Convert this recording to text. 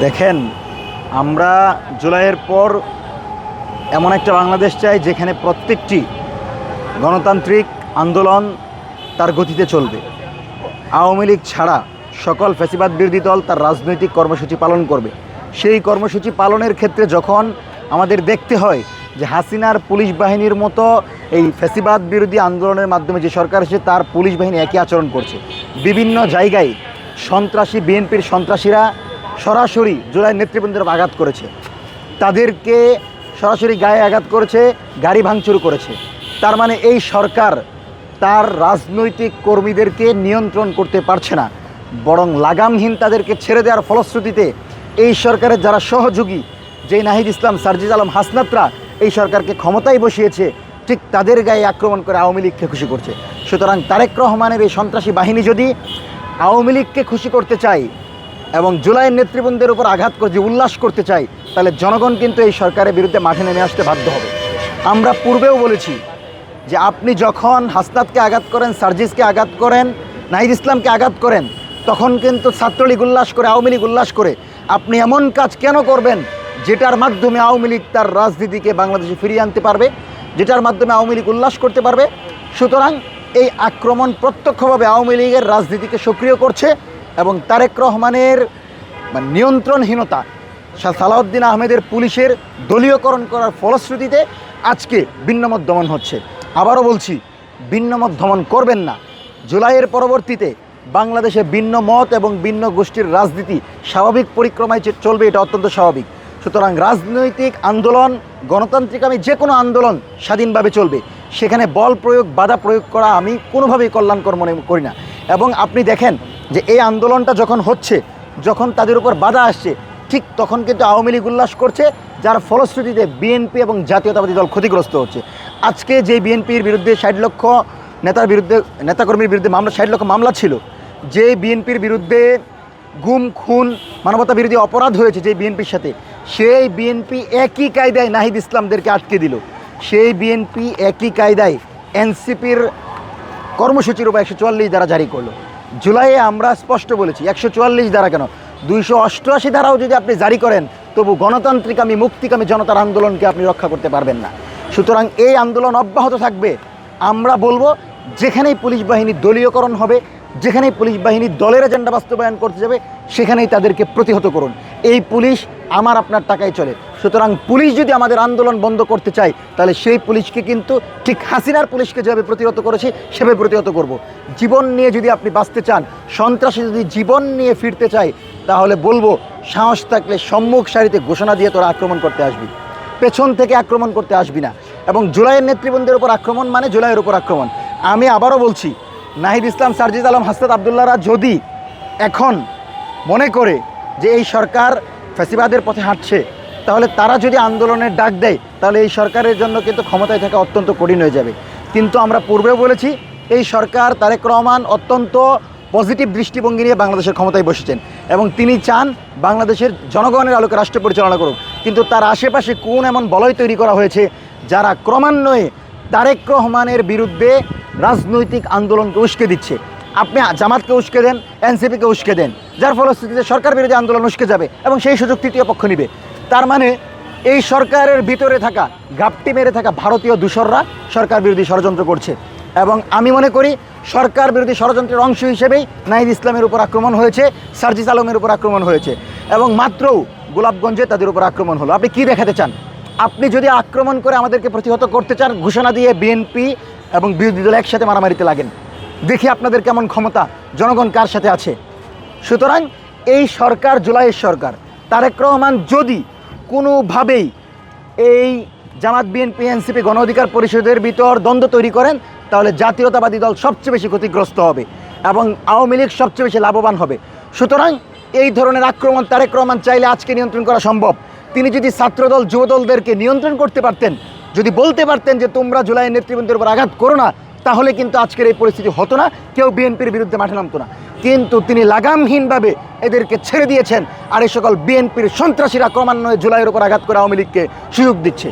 দেখেন, আমরা জুলাইয়ের পর এমন একটা বাংলাদেশ চাই যেখানে প্রত্যেকটি গণতান্ত্রিক আন্দোলন তার গতিতে চলবে। আওয়ামী লীগ ছাড়া সকল ফ্যাসিবাদ বিরোধী দল তার রাজনৈতিক কর্মসূচি পালন করবে। সেই কর্মসূচি পালনের ক্ষেত্রে যখন আমাদের দেখতে হয় যে হাসিনার পুলিশ বাহিনীর মতো এই ফ্যাসিবাদ বিরোধী আন্দোলনের মাধ্যমে যে সরকার এসে তার পুলিশ বাহিনী একই আচরণ করছে, বিভিন্ন জায়গায় সন্ত্রাসী বিএনপির সন্ত্রাসীরা সরাসরি জুলাই নেতৃবৃন্দের আঘাত করেছে, তাদেরকে সরাসরি গায়ে আঘাত করেছে, গাড়ি ভাঙচুর করেছে। তার মানে এই সরকার তার রাজনৈতিক কর্মীদেরকে নিয়ন্ত্রণ করতে পারছে না, বরং লাগামহীন তাদেরকে ছেড়ে দেওয়ার ফলশ্রুতিতে এই সরকারের যারা সহযোগী, যেই নাহিদ ইসলাম, সার্জিস আলম, হাসনাতরা এই সরকারকে ক্ষমতায় বসিয়েছে, ঠিক তাদের গায়ে আক্রমণ করে আওয়ামী লীগকে খুশি করছে। সুতরাং তারেক রহমানের এই সন্ত্রাসী বাহিনী যদি আওয়ামী লীগকে খুশি করতে চায় এবং জুলাইয়ের নেতৃবৃন্দের উপর আঘাত করে যে উল্লাস করতে চায়, তাহলে জনগণ কিন্তু এই সরকারের বিরুদ্ধে মাঠে নেমে আসতে বাধ্য হবে। আমরা পূর্বেও বলেছি যে আপনি যখন হাসনাতকে আঘাত করেন, সার্জিসকে আঘাত করেন, নাহিদ ইসলামকে আঘাত করেন, তখন কিন্তু ছাত্রলীগ উল্লাস করে, আওয়ামী লীগ উল্লাস করে। আপনি এমন কাজ কেন করবেন যেটার মাধ্যমে আওয়ামী লীগ তার রাজনীতিকে বাংলাদেশে ফিরিয়ে আনতে পারবে, যেটার মাধ্যমে আওয়ামী লীগ উল্লাস করতে পারবে? সুতরাং এই আক্রমণ প্রত্যক্ষভাবে আওয়ামী লীগের রাজনীতিকে সক্রিয় করছে এবং তারেক রহমানের নিয়ন্ত্রণহীনতা, সালাউদ্দিন আহমেদের পুলিশের দলীয়করণ করার ফলশ্রুতিতে আজকে ভিন্নমত দমন হচ্ছে। আবারও বলছি, ভিন্নমত দমন করবেন না। জুলাইয়ের পরবর্তীতে বাংলাদেশে ভিন্ন মত এবং ভিন্ন গোষ্ঠীর রাজনীতি স্বাভাবিক পরিক্রমায় চলবে, এটা অত্যন্ত স্বাভাবিক। সুতরাং রাজনৈতিক আন্দোলন, গণতান্ত্রিক যে কোনো আন্দোলন স্বাধীনভাবে চলবে, সেখানে বল প্রয়োগ, বাধা প্রয়োগ করা আমি কোনোভাবেই কল্যাণকর মনে করি না। এবং আপনি দেখেন যে এই আন্দোলনটা যখন হচ্ছে, যখন তাদের উপর বাধা আসছে, ঠিক তখন কিন্তু আওয়ামী লীগ উল্লাস করছে, যার ফলশ্রুতিতে বিএনপি এবং জাতীয়তাবাদী দল ক্ষতিগ্রস্ত হচ্ছে। আজকে যে বিএনপির বিরুদ্ধে 60 লক্ষ নেতাকর্মীর বিরুদ্ধে 60 লক্ষ মামলা ছিল, যে বিএনপির বিরুদ্ধে গুম, খুন, মানবতা বিরোধী অপরাধ হয়েছে যে বিএনপির সাথে, সেই বিএনপি একই কায়দায় নাহিদ ইসলামদেরকে আটকে দিল। সেই বিএনপি একই কায়দায় এনসিপির কর্মসূচির উপর 144 ধারা জারি করলো। জুলাইয়ে আমরা স্পষ্ট বলেছি, 144 ধারা কেন, 288 ধারাও যদি আপনি জারি করেন, তবু গণতান্ত্রিক মুক্তিকামী জনতার আন্দোলনকে আপনি রক্ষা করতে পারবেন না। সুতরাং এই আন্দোলন অব্যাহত থাকবে। আমরা বলবো, যেখানেই পুলিশ বাহিনী দলীয়করণ হবে, যেখানেই পুলিশ বাহিনী দলের এজেন্ডা বাস্তবায়ন করতে যাবে, সেখানেই তাদেরকে প্রতিহত করুন। এই পুলিশ আমার আপনার টাকায় চলে। সুতরাং পুলিশ যদি আমাদের আন্দোলন বন্ধ করতে চায়, তাহলে সেই পুলিশকে কিন্তু ঠিক হাসিনার পুলিশকে যেভাবে প্রতিহত করেছি সেভাবে প্রতিহত করব। জীবন নিয়ে যদি আপনি বাঁচতে চান, সন্ত্রাসী যদি জীবন নিয়ে ফিরতে চায়, তাহলে বলবো, সাহস থাকলে সম্মুখ সারিতে ঘোষণা দিয়ে তোরা আক্রমণ করতে আসবি, পেছন থেকে আক্রমণ করতে আসবি না। এবং জুলাইয়ের নেতৃবৃন্দের উপর আক্রমণ মানে জুলাইয়ের উপর আক্রমণ। আমি আবারও বলছি, নাহিদ ইসলাম, সার্জিস আলম, হাসনাত আবদুল্লাহরা যদি এখন মনে করে যে এই সরকার ফ্যাসিবাদের পথে হাঁটছে, তাহলে তারা যদি আন্দোলনের ডাক দেয়, তাহলে এই সরকারের জন্য কিন্তু ক্ষমতায় থাকা অত্যন্ত কঠিন হয়ে যাবে। কিন্তু আমরা পূর্বেও বলেছি, এই সরকার, তারেক রহমান অত্যন্ত পজিটিভ দৃষ্টিভঙ্গি নিয়ে বাংলাদেশের ক্ষমতায় বসেছেন এবং তিনি চান বাংলাদেশের জনগণের আলোকে রাষ্ট্র পরিচালনা করুক। কিন্তু তার আশেপাশে কোন এমন বলয় তৈরি করা হয়েছে যারা ক্রমান্বয়ে তারেক রহমানের বিরুদ্ধে রাজনৈতিক আন্দোলনকে উস্কে দিচ্ছে। আপনি জামাতকে উস্কে দেন, এনসিপিকে উস্কে দেন, যার ফলশ্রুতিতে সরকার বিরোধী আন্দোলন উস্কে যাবে এবং সেই সুযোগ তৃতীয় পক্ষ নিবে। তার মানে এই সরকারের ভিতরে থাকা, ঘাপটি মেরে থাকা ভারতীয় দূষররা সরকার বিরোধী ষড়যন্ত্র করছে। এবং আমি মনে করি সরকার বিরোধী ষড়যন্ত্রের অংশ হিসেবেই নাহিদ ইসলামের উপর আক্রমণ হয়েছে, সার্জিস আলমের উপর আক্রমণ হয়েছে এবং মাত্রও গোলাপগঞ্জে তাদের উপর আক্রমণ হলো। আপনি কি দেখাতে চান? আপনি যদি আক্রমণ করে আমাদেরকে প্রতিহত করতে চান, ঘোষণা দিয়ে বিএনপি এবং বিরোধী দল একসাথে মারামারিতে লাগেন, দেখি আপনাদের কেমন ক্ষমতা, জনগণ কার সাথে আছে। সুতরাং এই সরকার, জুলাইয়ের সরকার, তারেক রহমান যদি কোনোভাবেই এই জামাত, বিএনপি, এনসিপি, গণ অধিকার পরিষদের ভিতর দ্বন্দ্ব তৈরি করেন, তাহলে জাতীয়তাবাদী দল সবচেয়ে বেশি ক্ষতিগ্রস্ত হবে এবং আওয়ামী লীগ সবচেয়ে বেশি লাভবান হবে। সুতরাং এই ধরনের আক্রমণ তারেক রহমান চাইলে আজকে নিয়ন্ত্রণ করা সম্ভব। তিনি যদি ছাত্রদল, যুবদলদেরকে নিয়ন্ত্রণ করতে পারতেন, যদি বলতে পারতেন যে তোমরা জুলাইয়ের নেতৃবৃন্দের উপর আঘাত করো না, তাহলে কিন্তু আজকের এই পরিস্থিতি হতো না, কেউ বিএনপির বিরুদ্ধে মাঠে নামতো না। কিন্তু তিনি লাগামহীনভাবে এদেরকে ছেড়ে দিয়েছেন, আর এই সকল বিএনপির সন্ত্রাসীরা ক্রমান্বয়ে জুলাইয়ের উপর আঘাত করে আওয়ামী লীগকে সুযোগ দিচ্ছে।